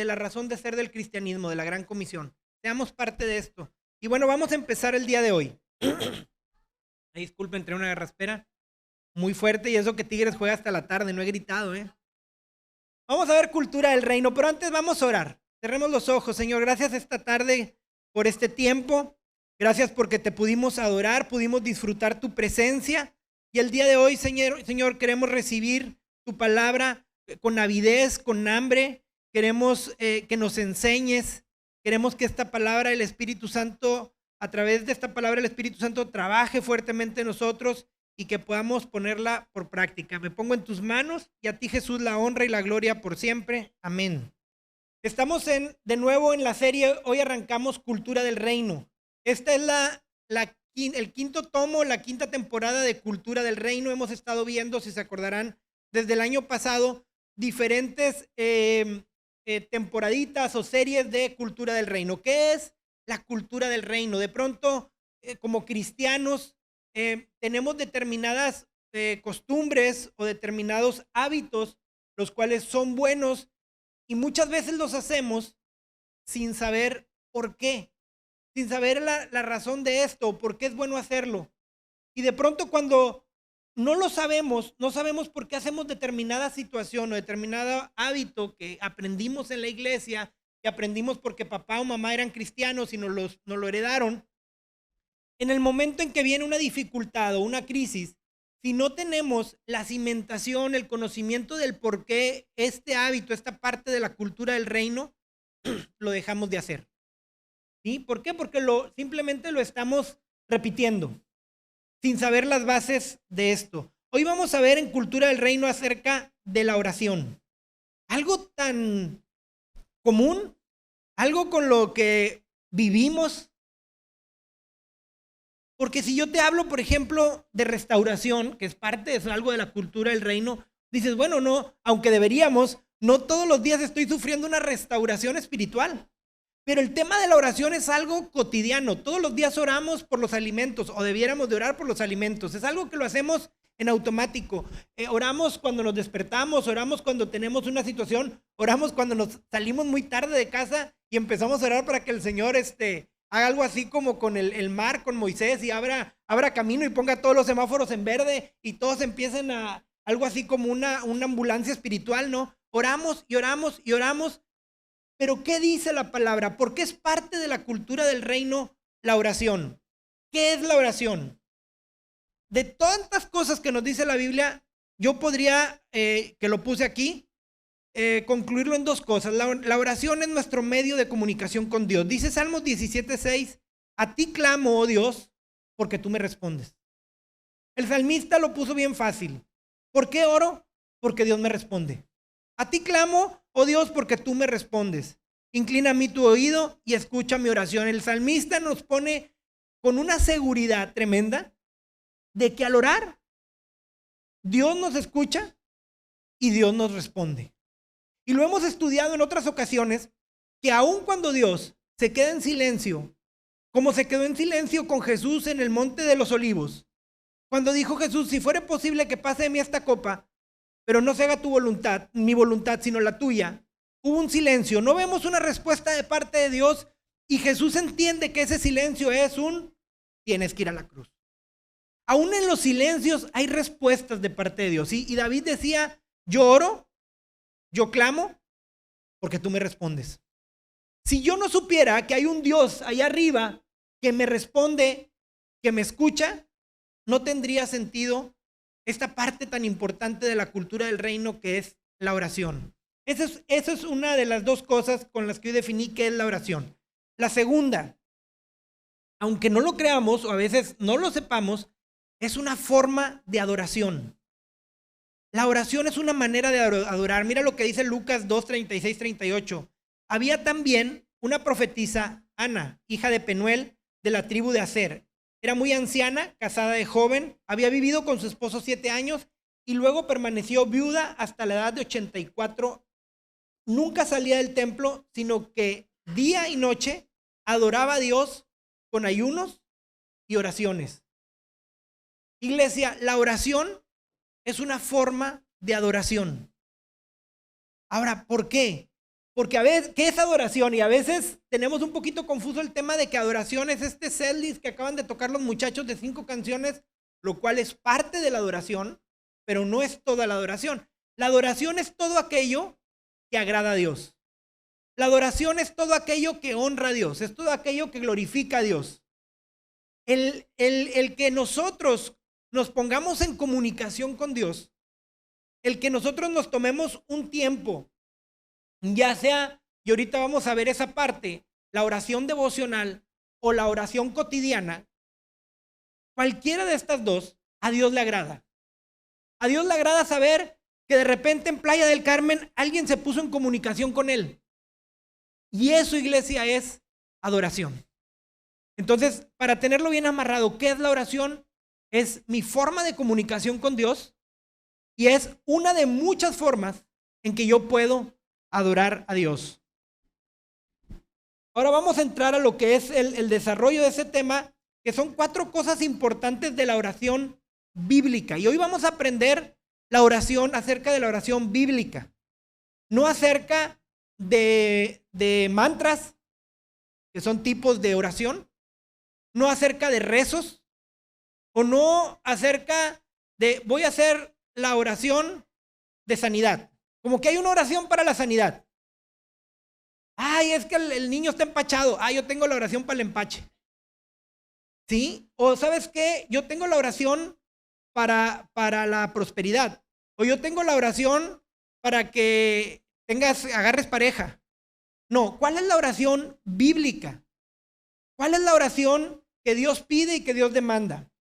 de la razón de ser del cristianismo, de la Gran Comisión. Seamos parte de esto. Y bueno, vamos a empezar el día de hoy. Ay, disculpen, entré en una garraspera muy fuerte y eso que Tigres juega hasta la tarde, no he gritado, ¿eh? Vamos a ver cultura del reino, pero antes vamos a orar. Cerremos los ojos, Señor. Gracias esta tarde por este tiempo. Gracias porque te pudimos adorar, pudimos disfrutar tu presencia. Y el día de hoy, Señor, queremos recibir tu palabra con avidez, con hambre. Queremos que nos enseñes. Queremos que esta palabra, el Espíritu Santo, a través de esta palabra, el Espíritu Santo trabaje fuertemente en nosotros y que podamos ponerla por práctica. Me pongo en tus manos y a ti, Jesús, la honra y la gloria por siempre. Amén. Estamos de nuevo en la serie, hoy arrancamos Cultura del Reino. Esta es el quinto tomo, la quinta temporada de Cultura del Reino. Hemos estado viendo, si se acordarán, desde el año pasado, diferentes temporaditas o series de Cultura del Reino. ¿Qué es la cultura del reino? De pronto, como cristianos, tenemos determinadas costumbres o determinados hábitos, los cuales son buenos y muchas veces los hacemos sin saber por qué, sin saber la razón de esto, por qué es bueno hacerlo. Y de pronto cuando no lo sabemos, no sabemos por qué hacemos determinada situación o determinado hábito que aprendimos en la iglesia, que aprendimos porque papá o mamá eran cristianos y nos lo heredaron. En el momento en que viene una dificultad o una crisis, si no tenemos la cimentación, el conocimiento del por qué este hábito, esta parte de la cultura del reino, lo dejamos de hacer. ¿Sí? ¿Por qué? Porque simplemente lo estamos repitiendo, sin saber las bases de esto. Hoy vamos a ver en Cultura del Reino acerca de la oración. Algo tan común, algo con lo que vivimos. Porque si yo te hablo, por ejemplo, de restauración, que es parte de algo de la cultura del reino, dices, bueno, no, aunque deberíamos, no todos los días estoy sufriendo una restauración espiritual. Pero el tema de la oración es algo cotidiano. Todos los días oramos por los alimentos o debiéramos de orar por los alimentos. Es algo que lo hacemos en automático. Oramos cuando nos despertamos, oramos cuando tenemos una situación, oramos cuando nos salimos muy tarde de casa y empezamos a orar para que el Señor haga algo así como con el mar, con Moisés y abra camino y ponga todos los semáforos en verde y todos empiecen a algo así como una ambulancia espiritual, ¿no? Oramos y oramos y oramos. Pero ¿qué dice la palabra? ¿Por qué es parte de la cultura del reino la oración? ¿Qué es la oración? De tantas cosas que nos dice la Biblia, yo podría, que lo puse aquí, concluirlo en dos cosas. La oración es nuestro medio de comunicación con Dios. Dice Salmos 17:6, a ti clamo, oh Dios, porque tú me respondes. El salmista lo puso bien fácil. ¿Por qué oro? Porque Dios me responde. A ti clamo, oh Dios, porque tú me respondes. Inclina a mí tu oído y escucha mi oración. El salmista nos pone con una seguridad tremenda de que al orar, Dios nos escucha y Dios nos responde. Y lo hemos estudiado en otras ocasiones, que aun cuando Dios se queda en silencio, como se quedó en silencio con Jesús en el Monte de los Olivos, cuando dijo Jesús, si fuera posible que pase de mí esta copa, pero no se haga tu voluntad, mi voluntad, sino la tuya. Hubo un silencio, no vemos una respuesta de parte de Dios y Jesús entiende que ese silencio es tienes que ir a la cruz. Aún en los silencios hay respuestas de parte de Dios. Y David decía, yo oro, yo clamo, porque tú me respondes. Si yo no supiera que hay un Dios allá arriba que me responde, que me escucha, no tendría sentido esta parte tan importante de la cultura del reino que es la oración. Esa es una de las dos cosas con las que yo definí qué es la oración. La segunda, aunque no lo creamos o a veces no lo sepamos, es una forma de adoración. La oración es una manera de adorar. Mira lo que dice Lucas 2, 36, 38. Había también una profetisa, Ana, hija de Penuel, de la tribu de Aser. Era muy anciana, casada de joven, había vivido con su esposo 7 años y luego permaneció viuda hasta la edad de 84. Nunca salía del templo, sino que día y noche adoraba a Dios con ayunos y oraciones. Iglesia, la oración es una forma de adoración. Ahora, ¿por qué? Porque a veces, ¿qué es adoración? Y a veces tenemos un poquito confuso el tema de que adoración es este setlist que acaban de tocar los muchachos de 5 canciones, lo cual es parte de la adoración, pero no es toda la adoración. La adoración es todo aquello que agrada a Dios. La adoración es todo aquello que honra a Dios, es todo aquello que glorifica a Dios. El que nosotros nos pongamos en comunicación con Dios, el que nosotros nos tomemos un tiempo, ya sea, y ahorita vamos a ver esa parte, la oración devocional o la oración cotidiana, cualquiera de estas dos, a Dios le agrada. A Dios le agrada saber que de repente en Playa del Carmen alguien se puso en comunicación con Él. Y eso, iglesia, es adoración. Entonces, para tenerlo bien amarrado, ¿qué es la oración? Es mi forma de comunicación con Dios y es una de muchas formas en que yo puedo adorar a Dios. Ahora vamos a entrar a lo que es el desarrollo de ese tema, que son 4 cosas importantes de la oración bíblica. Y hoy vamos a aprender la oración acerca de la oración bíblica, no acerca de mantras, que son tipos de oración, no acerca de rezos, o no acerca de voy a hacer la oración de sanidad. Como que hay una oración para la sanidad. Ay, es que el niño está empachado. Ah, yo tengo la oración para el empache. ¿Sí? O ¿sabes qué? Yo tengo la oración para la prosperidad. O yo tengo la oración para que agarres pareja. No, ¿cuál es la oración bíblica? ¿Cuál es la oración que Dios pide y que Dios demanda?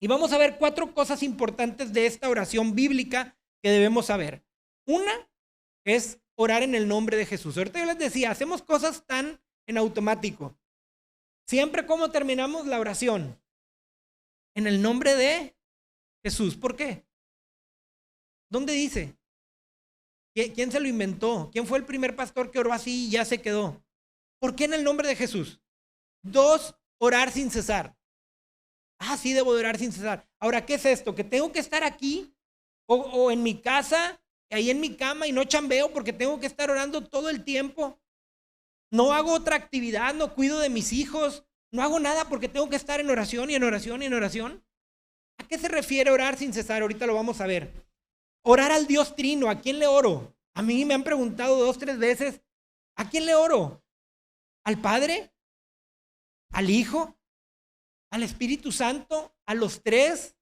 Y vamos a ver 4 cosas importantes de esta oración bíblica que debemos saber. Una es orar en el nombre de Jesús. Ahorita yo les decía, hacemos cosas tan en automático. Siempre como terminamos la oración. En el nombre de Jesús. ¿Por qué? ¿Dónde dice? ¿Quién se lo inventó? ¿Quién fue el primer pastor que oró así y ya se quedó? ¿Por qué en el nombre de Jesús? 2, orar sin cesar. Ah, sí, debo de orar sin cesar. Ahora, ¿qué es esto? ¿Que tengo que estar aquí o en mi casa, ahí en mi cama y no chambeo porque tengo que estar orando todo el tiempo? No hago otra actividad, no cuido de mis hijos, no hago nada porque tengo que estar en oración y en oración y en oración. ¿A qué se refiere orar sin cesar? Ahorita lo vamos a ver. Orar al Dios Trino, ¿a quién le oro? A mí me han preguntado 2, 3 veces, ¿a quién le oro? ¿Al Padre? ¿Al Hijo? ¿Al Espíritu Santo? ¿A los 3?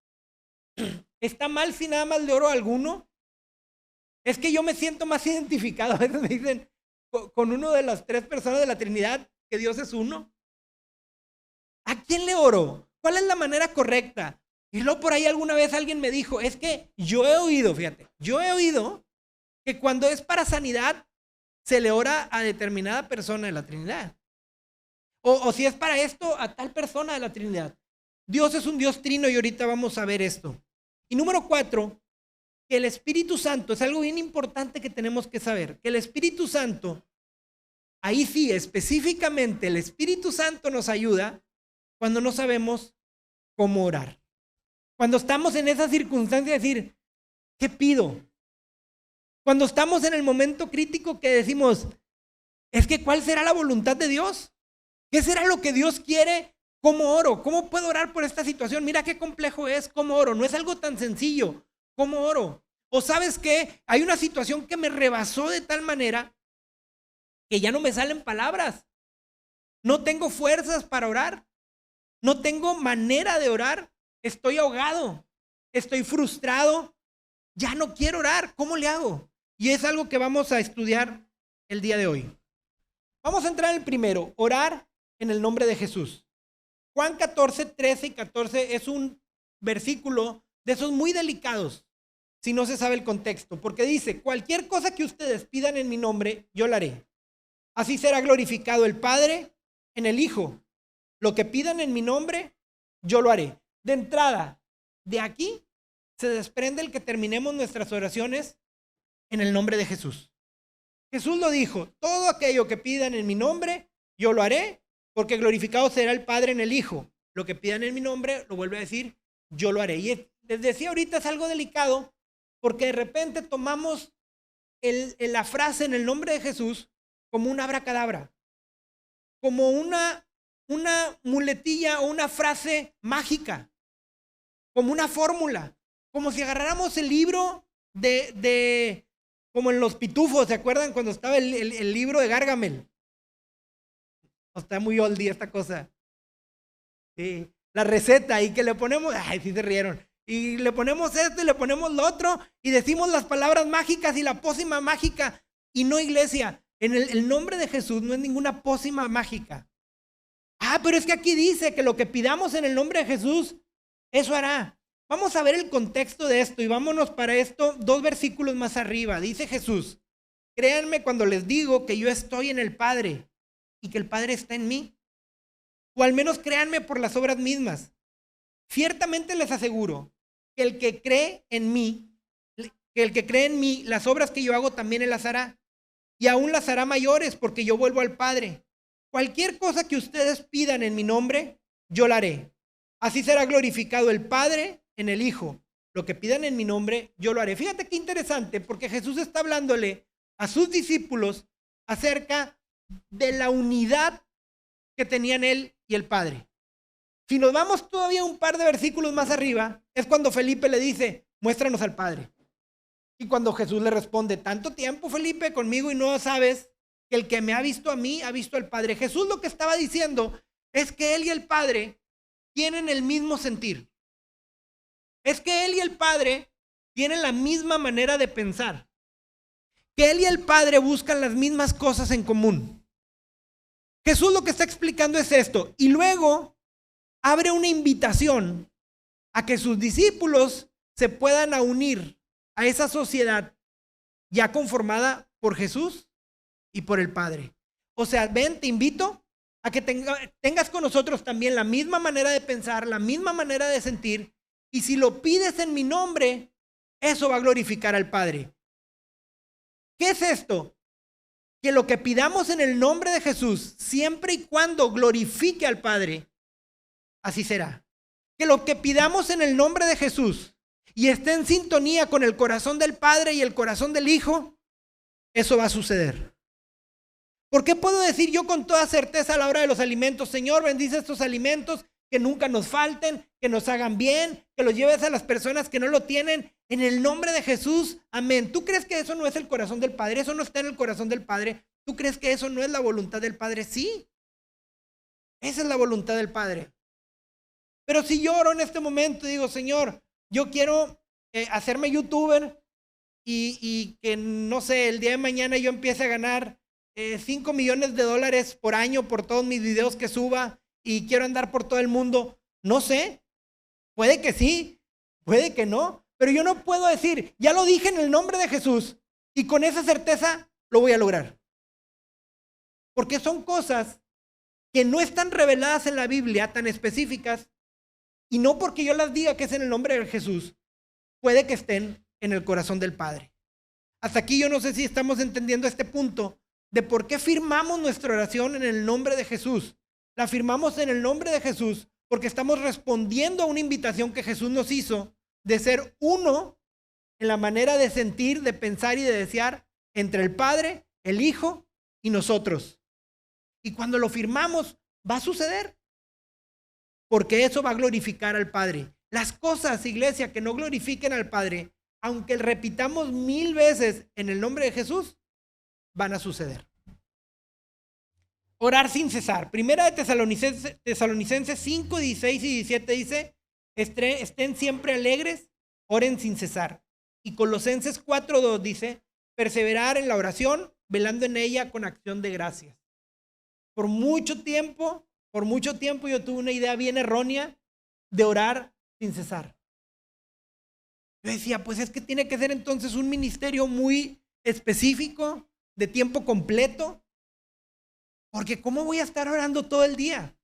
¿Está mal si nada más le oro a alguno? Es que yo me siento más identificado. A veces me dicen con uno de las 3 personas de la Trinidad que Dios es uno. ¿A quién le oro? ¿Cuál es la manera correcta? Y luego por ahí alguna vez alguien me dijo, es que yo he oído, fíjate, yo he oído que cuando es para sanidad se le ora a determinada persona de la Trinidad. O si es para esto, a tal persona de la Trinidad. Dios es un Dios trino y ahorita vamos a ver esto. Y número 4, que el Espíritu Santo, es algo bien importante que tenemos que saber, que el Espíritu Santo, ahí sí, específicamente el Espíritu Santo nos ayuda cuando no sabemos cómo orar. Cuando estamos en esa circunstancia de decir, ¿qué pido? Cuando estamos en el momento crítico que decimos, es que ¿cuál será la voluntad de Dios? ¿Qué será lo que Dios quiere? ¿Cómo oro? ¿Cómo puedo orar por esta situación? Mira qué complejo es, ¿cómo oro? No es algo tan sencillo, ¿cómo oro? O ¿sabes qué? Hay una situación que me rebasó de tal manera que ya no me salen palabras. No tengo fuerzas para orar. No tengo manera de orar. Estoy ahogado. Estoy frustrado. Ya no quiero orar. ¿Cómo le hago? Y es algo que vamos a estudiar el día de hoy. Vamos a entrar en el primero. Orar en el nombre de Jesús. Juan 14, 13 y 14 es un versículo de esos muy delicados si no se sabe el contexto. Porque dice, cualquier cosa que ustedes pidan en mi nombre, yo la haré. Así será glorificado el Padre en el Hijo. Lo que pidan en mi nombre, yo lo haré. De entrada, de aquí se desprende el que terminemos nuestras oraciones en el nombre de Jesús. Jesús lo dijo, todo aquello que pidan en mi nombre, yo lo haré, porque glorificado será el Padre en el Hijo. Lo que pidan en mi nombre, lo vuelve a decir, yo lo haré. Y les decía ahorita es algo delicado, porque de repente tomamos la frase en el nombre de Jesús como un abracadabra, como una muletilla o una frase mágica, como una fórmula, como si agarráramos el libro como en los pitufos, ¿se acuerdan cuando estaba el libro de Gargamel? Está muy oldie esta cosa. Sí, la receta y que le ponemos, ay, sí se rieron, y le ponemos esto y le ponemos lo otro y decimos las palabras mágicas y la pócima mágica. Y no, iglesia, en el nombre de Jesús no es ninguna pócima mágica. Pero es que aquí dice que lo que pidamos en el nombre de Jesús, eso hará. Vamos a ver el contexto de esto y vámonos para esto 2 versículos más arriba. Dice Jesús: créanme cuando les digo que yo estoy en el Padre y que el Padre está en mí. O al menos créanme por las obras mismas. Ciertamente les aseguro que el que cree en mí, las obras que yo hago también él las hará. Y aún las hará mayores porque yo vuelvo al Padre. Cualquier cosa que ustedes pidan en mi nombre, yo la haré. Así será glorificado el Padre en el Hijo. Lo que pidan en mi nombre, yo lo haré. Fíjate qué interesante, porque Jesús está hablándole a sus discípulos acerca de la unidad que tenían él y el Padre. Si nos vamos todavía un par de versículos más arriba, es cuando Felipe le dice: muéstranos al Padre. Y cuando Jesús le responde: tanto tiempo, Felipe, conmigo y no sabes que el que me ha visto a mí ha visto al Padre. Jesús lo que estaba diciendo es que él y el Padre tienen el mismo sentir. Es que él y el Padre tienen la misma manera de pensar. Que él y el Padre buscan las mismas cosas en común. Jesús lo que está explicando es esto. Y luego abre una invitación a que sus discípulos se puedan unir a esa sociedad ya conformada por Jesús y por el Padre. O sea, ven, te invito a que tengas con nosotros también la misma manera de pensar, la misma manera de sentir, y si lo pides en mi nombre, eso va a glorificar al Padre. ¿Qué es esto? Que lo que pidamos en el nombre de Jesús, siempre y cuando glorifique al Padre, así será. Que lo que pidamos en el nombre de Jesús y esté en sintonía con el corazón del Padre y el corazón del Hijo, eso va a suceder. ¿Por qué puedo decir yo con toda certeza a la hora de los alimentos: Señor, bendice estos alimentos, que nunca nos falten, que nos hagan bien, que los lleves a las personas que no lo tienen, en el nombre de Jesús, amén? ¿Tú crees que eso no es el corazón del Padre? ¿Eso no está en el corazón del Padre? ¿Tú crees que eso no es la voluntad del Padre? Sí, esa es la voluntad del Padre. Pero si yo oro en este momento y digo: Señor, yo quiero hacerme youtuber y que, no sé, el día de mañana yo empiece a ganar $5 millones por año por todos mis videos que suba y quiero andar por todo el mundo. No sé, puede que sí, puede que no, pero yo no puedo decir: ya lo dije en el nombre de Jesús y con esa certeza lo voy a lograr. Porque son cosas que no están reveladas en la Biblia, tan específicas, y no porque yo las diga que es en el nombre de Jesús, puede que estén en el corazón del Padre. Hasta aquí yo no sé si estamos entendiendo este punto de por qué firmamos nuestra oración en el nombre de Jesús. La firmamos en el nombre de Jesús porque estamos respondiendo a una invitación que Jesús nos hizo de ser uno en la manera de sentir, de pensar y de desear entre el Padre, el Hijo y nosotros. Y cuando lo firmamos, va a suceder, porque eso va a glorificar al Padre. Las cosas, iglesia, que no glorifiquen al Padre, aunque repitamos 1000 veces en el nombre de Jesús, van a suceder. Orar sin cesar. Primera de Tesalonicenses 5, 16 y 17 dice: estén siempre alegres, oren sin cesar. Y Colosenses 4, 2 dice: perseverar en la oración, velando en ella con acción de gracias. Por mucho tiempo yo tuve una idea bien errónea de orar sin cesar. Yo decía: pues es que tiene que ser entonces un ministerio muy específico, de tiempo completo, porque ¿cómo voy a estar orando todo el día?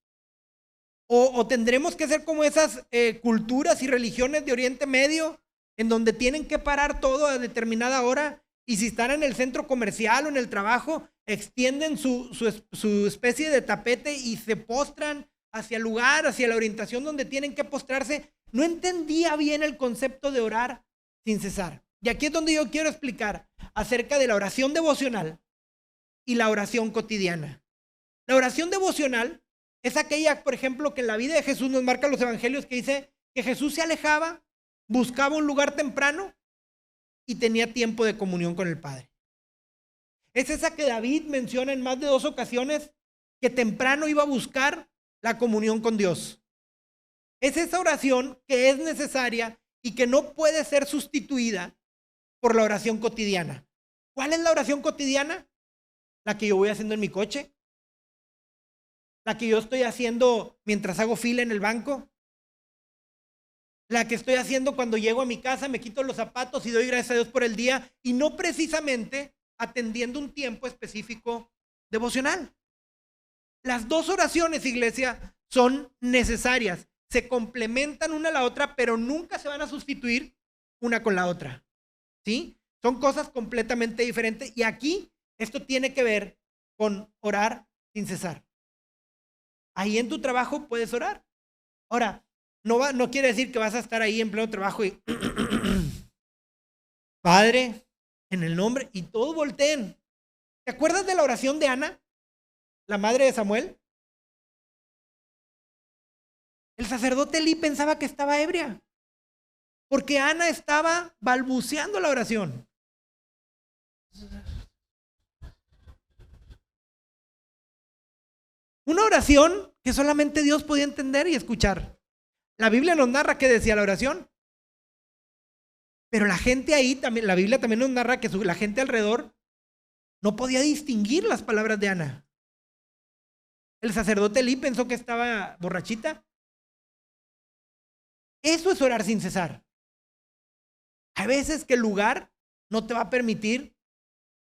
O tendremos que ser como esas culturas y religiones de Oriente Medio, en donde tienen que parar todo a determinada hora, y si están en el centro comercial o en el trabajo, extienden su especie de tapete y se postran hacia el lugar, hacia la orientación donde tienen que postrarse. No entendía bien el concepto de orar sin cesar. Y aquí es donde yo quiero explicar acerca de la oración devocional y la oración cotidiana. La oración devocional es aquella, por ejemplo, que en la vida de Jesús nos marcan los evangelios, que dice que Jesús se alejaba, buscaba un lugar temprano y tenía tiempo de comunión con el Padre. Es esa que David menciona en más de 2 ocasiones, que temprano iba a buscar la comunión con Dios. Es esa oración que es necesaria y que no puede ser sustituida por la oración cotidiana. ¿Cuál es la oración cotidiana? La que yo voy haciendo en mi coche, la que yo estoy haciendo mientras hago fila en el banco, la que estoy haciendo cuando llego a mi casa, me quito los zapatos y doy gracias a Dios por el día, y no precisamente atendiendo un tiempo específico devocional. Las 2 oraciones, iglesia, son necesarias, se complementan una a la otra, pero nunca se van a sustituir una con la otra, ¿sí? Son cosas completamente diferentes, y aquí esto tiene que ver con orar sin cesar. Ahí en tu trabajo puedes orar. Ahora, no quiere decir que vas a estar ahí en pleno trabajo y Padre, en el nombre, y todos volteen. ¿Te acuerdas de la oración de Ana, la madre de Samuel? El sacerdote Elí pensaba que estaba ebria, porque Ana estaba balbuceando la oración. Una oración que solamente Dios podía entender y escuchar. La Biblia nos narra qué decía la oración. Pero la gente ahí, también, la Biblia también nos narra que la gente alrededor no podía distinguir las palabras de Ana. El sacerdote Elí pensó que estaba borrachita. Eso es orar sin cesar. Hay veces que el lugar no te va a permitir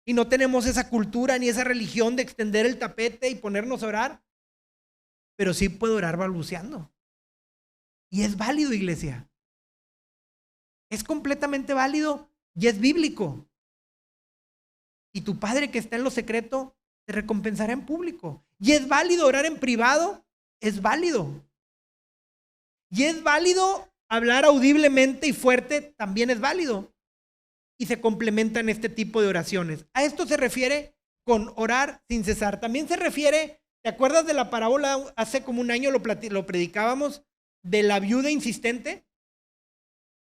y no tenemos esa cultura ni esa religión de extender el tapete y ponernos a orar, pero sí puedo orar balbuceando. Y es válido, iglesia. Es completamente válido y es bíblico. Y tu Padre que está en lo secreto te recompensará en público. Y es válido orar en privado, es válido. Y es válido hablar audiblemente y fuerte, también es válido. Y se complementan este tipo de oraciones. A esto se refiere con orar sin cesar. También se refiere, ¿te acuerdas de la parábola? Hace como un año lo predicábamos, de la viuda insistente.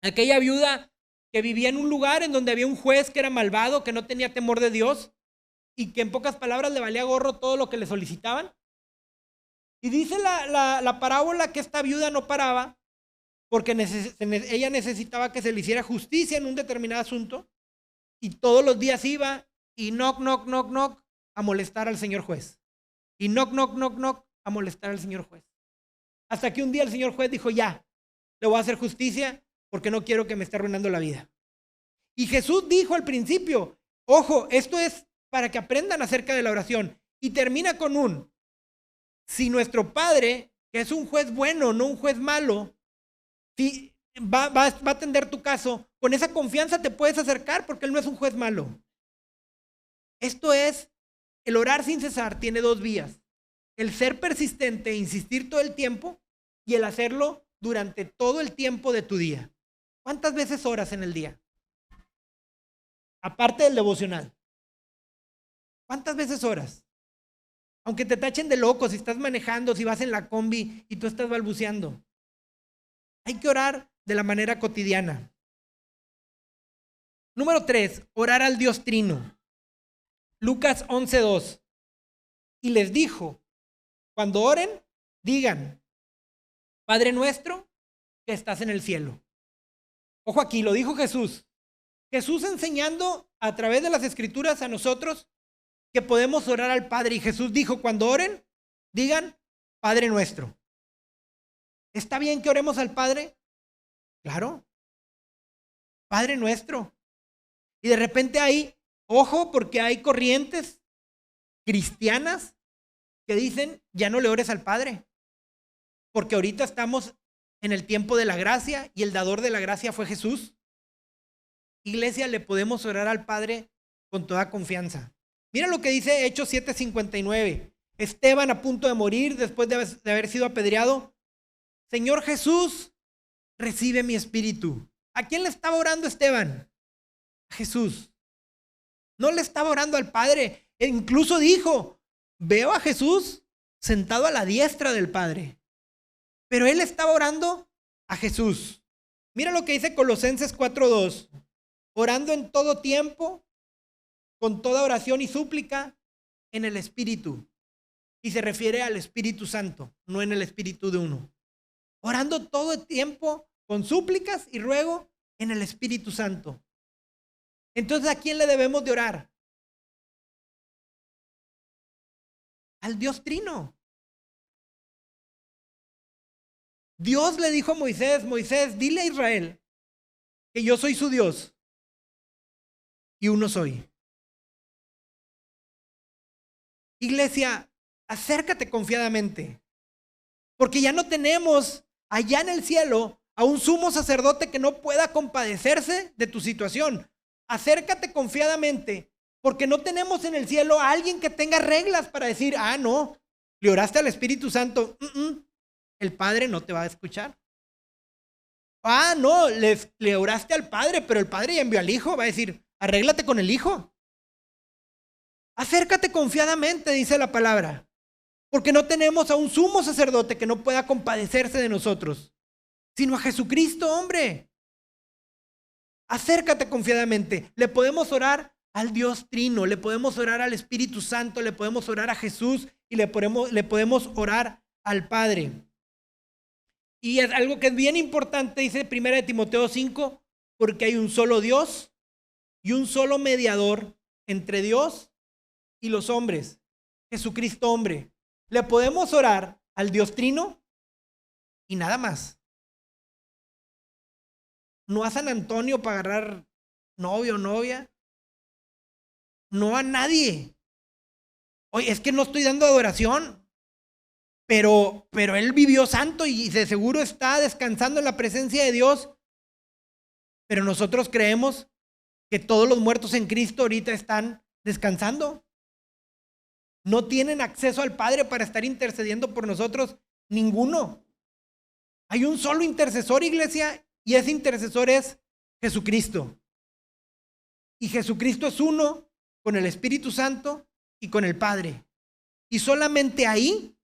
Aquella viuda que vivía en un lugar en donde había un juez que era malvado, que no tenía temor de Dios y que en pocas palabras le valía gorro todo lo que le solicitaban. Y dice la parábola que esta viuda no paraba porque ella necesitaba que se le hiciera justicia en un determinado asunto, y todos los días iba y knock, knock, knock, knock a molestar al señor juez. Y knock, knock, knock, knock a molestar al señor juez. Hasta que un día el señor juez dijo, ya, le voy a hacer justicia porque no quiero que me esté arruinando la vida. Y Jesús dijo al principio, ojo, esto es para que aprendan acerca de la oración. Y termina con si nuestro Padre, que es un juez bueno, no un juez malo, si va a atender tu caso, con esa confianza te puedes acercar porque Él no es un juez malo. Esto es, el orar sin cesar tiene 2 vías. El ser persistente e insistir todo el tiempo, y el hacerlo durante todo el tiempo de tu día. ¿Cuántas veces oras en el día? Aparte del devocional. ¿Cuántas veces oras? Aunque te tachen de loco, si estás manejando, si vas en la combi y tú estás balbuceando. Hay que orar de la manera cotidiana. Número 3, orar al Dios Trino. Lucas 11:2. Y les dijo, cuando oren, digan, Padre nuestro que estás en el cielo. Ojo aquí, lo dijo Jesús. Jesús enseñando a través de las escrituras a nosotros que podemos orar al Padre. Y Jesús dijo, cuando oren, digan, Padre nuestro. ¿Está bien que oremos al Padre? Claro. Padre nuestro. Y de repente ojo, porque hay corrientes cristianas que dicen, ya no le ores al Padre. Porque ahorita estamos en el tiempo de la gracia y el dador de la gracia fue Jesús. Iglesia, le podemos orar al Padre con toda confianza. Mira lo que dice Hechos 7:59. Esteban a punto de morir después de haber sido apedreado. Señor Jesús, recibe mi espíritu. ¿A quién le estaba orando Esteban? a Jesús. No le estaba orando al Padre. E incluso dijo, veo a Jesús sentado a la diestra del Padre. Pero él estaba orando a Jesús. Mira lo que dice Colosenses 4:2. Orando en todo tiempo, con toda oración y súplica, en el Espíritu. Y se refiere al Espíritu Santo, no en el espíritu de uno. Orando todo el tiempo con súplicas y ruego en el Espíritu Santo. Entonces, ¿a quién le debemos de orar? Al Dios Trino. Dios le dijo a Moisés, Moisés, dile a Israel que yo soy su Dios y uno soy. Iglesia, acércate confiadamente, porque ya no tenemos allá en el cielo a un sumo sacerdote que no pueda compadecerse de tu situación. Acércate confiadamente, porque no tenemos en el cielo a alguien que tenga reglas para decir, no, le oraste al Espíritu Santo, el Padre no te va a escuchar. No, le oraste al Padre, pero el Padre ya envió al Hijo, va a decir, arréglate con el Hijo. Acércate confiadamente, dice la palabra, porque no tenemos a un sumo sacerdote que no pueda compadecerse de nosotros, sino a Jesucristo, hombre. Acércate confiadamente. Le podemos orar al Dios Trino, le podemos orar al Espíritu Santo, le podemos orar a Jesús y le podemos orar al Padre. Y es algo que es bien importante, dice 1 Timoteo 5, porque hay un solo Dios y un solo mediador entre Dios y los hombres, Jesucristo hombre. Le podemos orar al Dios Trino y nada más. No a San Antonio para agarrar novio o novia. No a nadie. Oye, es que no estoy dando adoración, pero él vivió santo y de seguro está descansando en la presencia de Dios. Pero nosotros creemos que todos los muertos en Cristo ahorita están descansando. No tienen acceso al Padre para estar intercediendo por nosotros, ninguno. Hay un solo intercesor, iglesia, y ese intercesor es Jesucristo. Y Jesucristo es uno con el Espíritu Santo y con el Padre. Y solamente ahí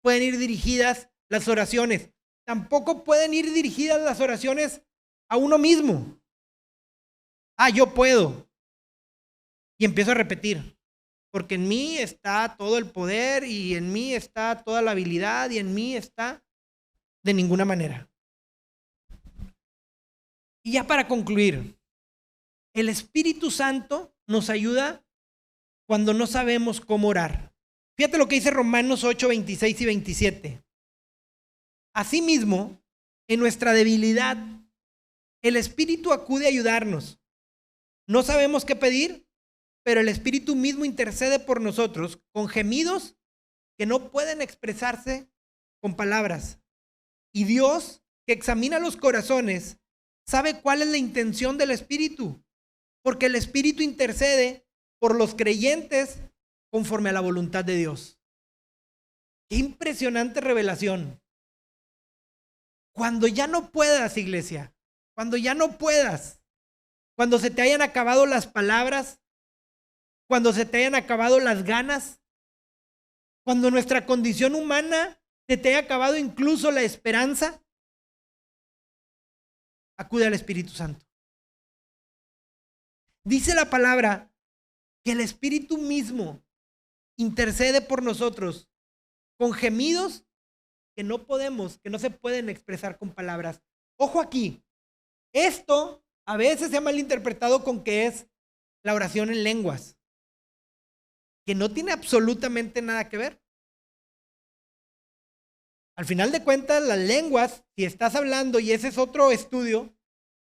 pueden ir dirigidas las oraciones. Tampoco pueden ir dirigidas las oraciones a uno mismo. Yo puedo. Y empiezo a repetir, porque en mí está todo el poder y en mí está toda la habilidad y en mí está de ninguna manera. Y ya para concluir, el Espíritu Santo nos ayuda cuando no sabemos cómo orar. Fíjate lo que dice Romanos 8, 26 y 27. Asimismo, en nuestra debilidad, el Espíritu acude a ayudarnos. No sabemos qué pedir, pero el Espíritu mismo intercede por nosotros con gemidos que no pueden expresarse con palabras. Y Dios, que examina los corazones, sabe cuál es la intención del Espíritu, porque el Espíritu intercede por los creyentes conforme a la voluntad de Dios. Qué impresionante revelación. Cuando ya no puedas, iglesia, cuando ya no puedas, cuando se te hayan acabado las palabras, cuando se te hayan acabado las ganas, cuando nuestra condición humana se te haya acabado incluso la esperanza, acude al Espíritu Santo. Dice la palabra que el Espíritu mismo intercede por nosotros con gemidos que no se pueden expresar con palabras. Ojo aquí, esto a veces se ha malinterpretado con que es la oración en lenguas, que no tiene absolutamente nada que ver. Al final de cuentas, las lenguas, si estás hablando, y ese es otro estudio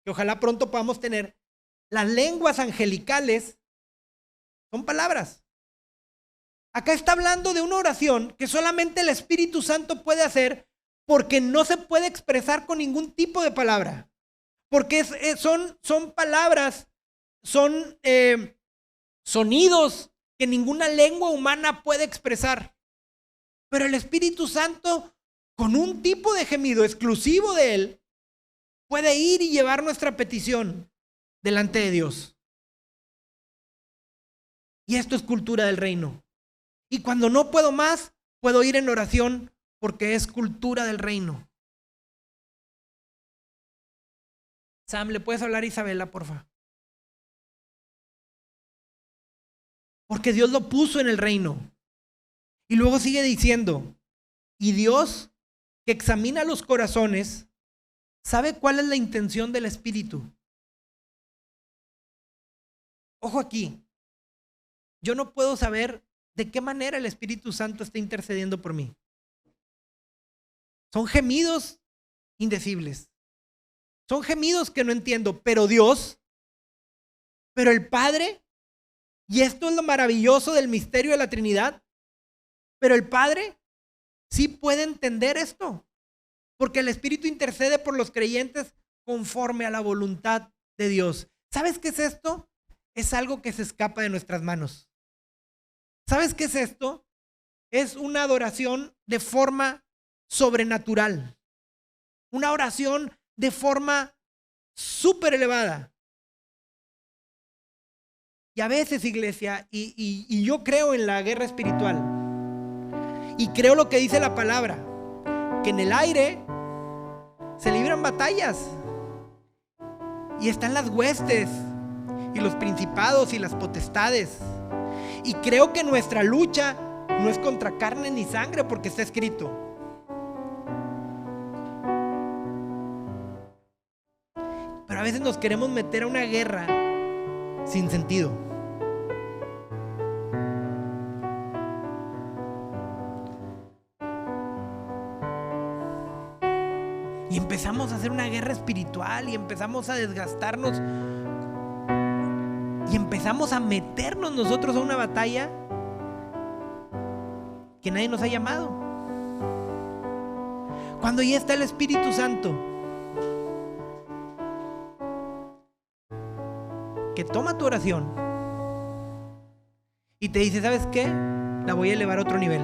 que ojalá pronto podamos tener, las lenguas angelicales son palabras. Acá está hablando de una oración que solamente el Espíritu Santo puede hacer porque no se puede expresar con ningún tipo de palabra. Porque son palabras, son sonidos que ninguna lengua humana puede expresar. Pero el Espíritu Santo, con un tipo de gemido exclusivo de él, puede ir y llevar nuestra petición delante de Dios. Y esto es cultura del reino. Y cuando no puedo más, puedo ir en oración porque es cultura del reino. Sam, ¿le puedes hablar a Isabela, porfa? Porque Dios lo puso en el reino. Y luego sigue diciendo, y Dios, que examina los corazones, sabe cuál es la intención del Espíritu. Ojo aquí, yo no puedo saber de qué manera el Espíritu Santo está intercediendo por mí. Son gemidos indecibles. Son gemidos que no entiendo, pero Dios, pero el Padre, y esto es lo maravilloso del misterio de la Trinidad, pero el Padre sí puede entender esto, porque el Espíritu intercede por los creyentes conforme a la voluntad de Dios. ¿Sabes qué es esto? Es algo que se escapa de nuestras manos. ¿Sabes qué es esto? Es una adoración de forma sobrenatural. Una oración de forma súper elevada. Y a veces, iglesia, y yo creo en la guerra espiritual. Y creo lo que dice la palabra, que en el aire se libran batallas. Y están las huestes, y los principados, y las potestades. Y creo que nuestra lucha no es contra carne ni sangre, porque está escrito. Pero a veces nos queremos meter a una guerra sin sentido. Y empezamos a hacer una guerra espiritual y empezamos a desgastarnos y empezamos a meternos nosotros a una batalla que nadie nos ha llamado. Cuando ya está el Espíritu Santo, que toma tu oración y te dice, ¿sabes qué? La voy a elevar a otro nivel,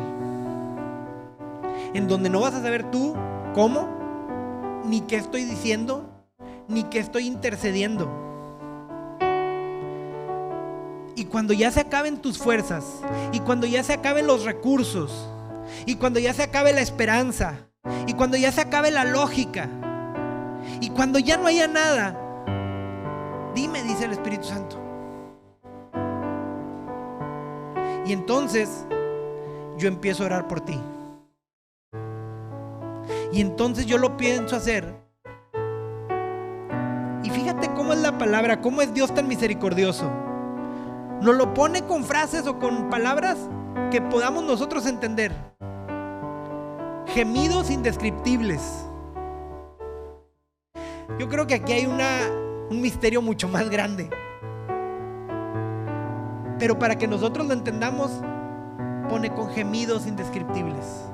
en donde no vas a saber tú cómo, ni qué estoy diciendo, ni qué estoy intercediendo. Y cuando ya se acaben tus fuerzas, y cuando ya se acaben los recursos, y cuando ya se acabe la esperanza, y cuando ya se acabe la lógica, y cuando ya no haya nada, dime, dice el Espíritu Santo. Y entonces yo empiezo a orar por ti. Y entonces yo lo pienso hacer. Y fíjate cómo es la palabra, cómo es Dios tan misericordioso. Nos lo pone con frases o con palabras que podamos nosotros entender. Gemidos indescriptibles. Yo creo que aquí hay un misterio mucho más grande. Pero para que nosotros lo entendamos, pone con gemidos indescriptibles.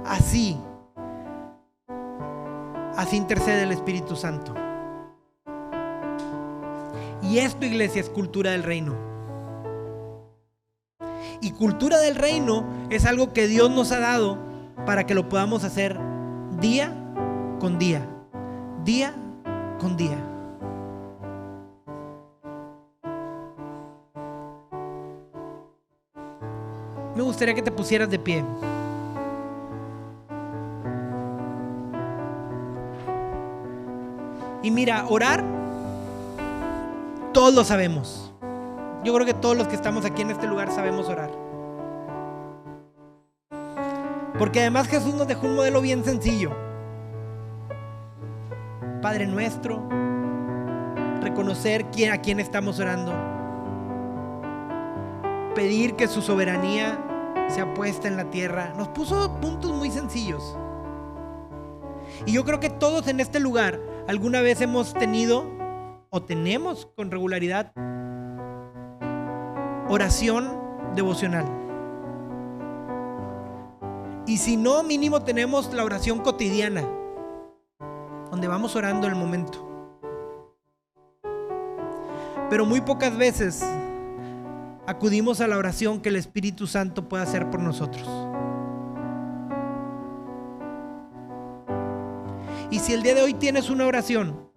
Así intercede el Espíritu Santo. Y esto, iglesia, es cultura del reino. Y cultura del reino es algo que Dios nos ha dado para que lo podamos hacer día con día, día con día. Me gustaría que te pusieras de pie. Y mira, orar, todos lo sabemos. Yo creo que todos los que estamos aquí en este lugar sabemos orar. Porque además Jesús nos dejó un modelo bien sencillo. Padre nuestro, reconocer a quién estamos orando, pedir que su soberanía sea puesta en la tierra. Nos puso puntos muy sencillos. Y yo creo que todos en este lugar alguna vez hemos tenido o tenemos con regularidad oración devocional. Y si no, mínimo tenemos la oración cotidiana, donde vamos orando en el momento. Pero muy pocas veces acudimos a la oración que el Espíritu Santo puede hacer por nosotros. Y si el día de hoy tienes una oración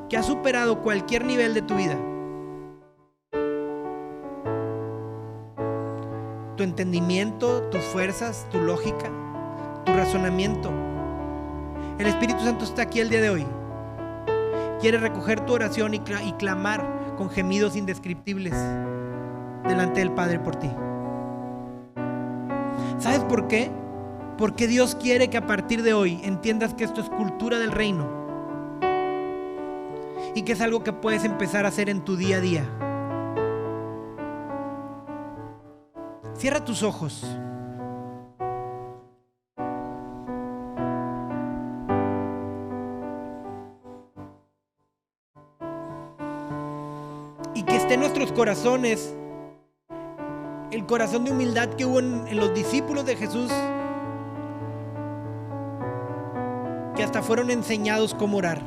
que ha superado cualquier nivel de tu vida, tu entendimiento, tus fuerzas, tu lógica, tu razonamiento, el Espíritu Santo está aquí el día de hoy. Quiere recoger tu oración y clamar con gemidos indescriptibles delante del Padre por ti. ¿Sabes por qué? Porque Dios quiere que a partir de hoy entiendas que esto es cultura del reino y que es algo que puedes empezar a hacer en tu día a día. Cierra tus ojos. Y que esté en nuestros corazones el corazón de humildad que hubo en los discípulos de Jesús, que hasta fueron enseñados cómo orar.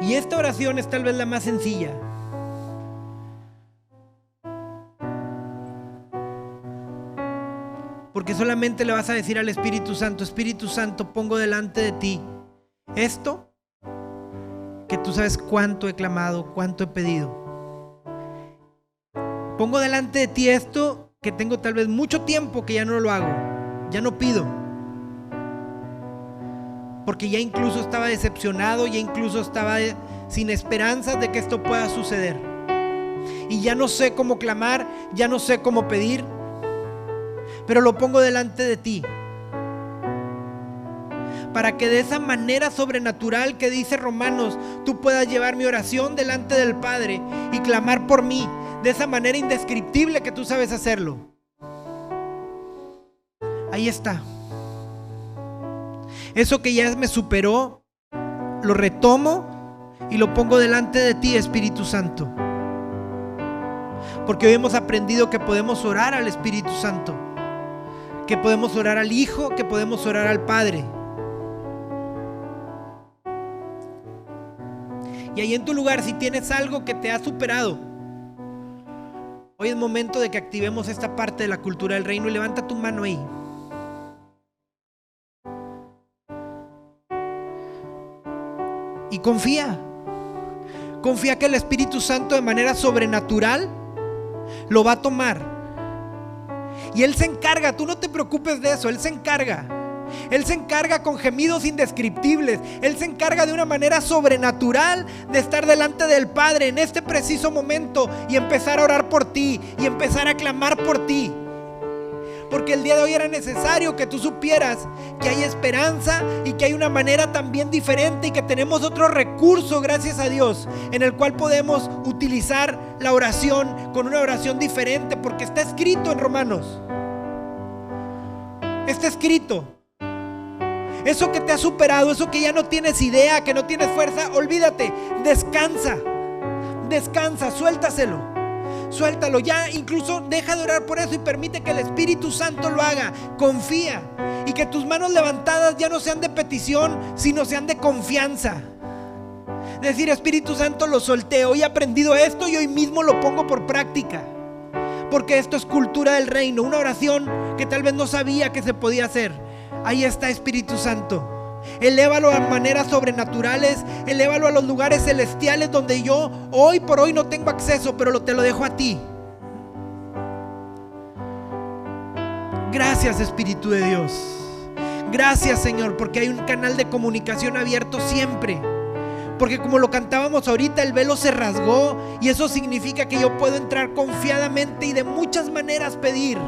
Y esta oración es tal vez la más sencilla. Porque solamente le vas a decir al Espíritu Santo: Espíritu Santo, pongo delante de ti esto que tú sabes cuánto he clamado, cuánto he pedido. Pongo delante de ti esto que tengo tal vez mucho tiempo que ya no lo hago, ya no pido. Porque ya incluso estaba decepcionado, ya incluso estaba sin esperanzas de que esto pueda suceder. Y ya no sé cómo clamar, ya no sé cómo pedir, pero lo pongo delante de ti, para que de esa manera sobrenatural que dice Romanos, tú puedas llevar mi oración delante del Padre y clamar por mí, de esa manera indescriptible que tú sabes hacerlo. Ahí está. Eso que ya me superó, lo retomo y lo pongo delante de ti, Espíritu Santo. Porque hoy hemos aprendido que podemos orar al Espíritu Santo, que podemos orar al Hijo, que podemos orar al Padre. Y ahí en tu lugar, si tienes algo que te ha superado, hoy es momento de que activemos esta parte de la cultura del reino y levanta tu mano ahí. Y confía que el Espíritu Santo de manera sobrenatural lo va a tomar. Y Él se encarga, tú no te preocupes de eso, Él se encarga. Él se encarga con gemidos indescriptibles. Él se encarga de una manera sobrenatural de estar delante del Padre en este preciso momento y empezar a orar por ti y empezar a clamar por ti. Porque el día de hoy era necesario que tú supieras que hay esperanza y que hay una manera también diferente y que tenemos otro recurso, gracias a Dios, en el cual podemos utilizar la oración con una oración diferente, porque está escrito en Romanos. Está escrito. Eso que te ha superado, eso que ya no tienes idea, que no tienes fuerza, olvídate, descansa, suéltalo, ya incluso deja de orar por eso y permite que el Espíritu Santo lo haga. Confía, y que tus manos levantadas ya no sean de petición, sino sean de confianza. Decir: Espíritu Santo, lo solté, hoy he aprendido esto y hoy mismo lo pongo por práctica, porque esto es cultura del reino, una oración que tal vez no sabía que se podía hacer. Ahí está, Espíritu Santo. Elévalo a maneras sobrenaturales, elévalo a los lugares celestiales donde yo hoy por hoy no tengo acceso, pero te lo dejo a ti. Gracias, Espíritu de Dios. Gracias, Señor, porque hay un canal de comunicación abierto siempre. Porque como lo cantábamos ahorita, el velo se rasgó y eso significa que yo puedo entrar confiadamente y de muchas maneras pedir.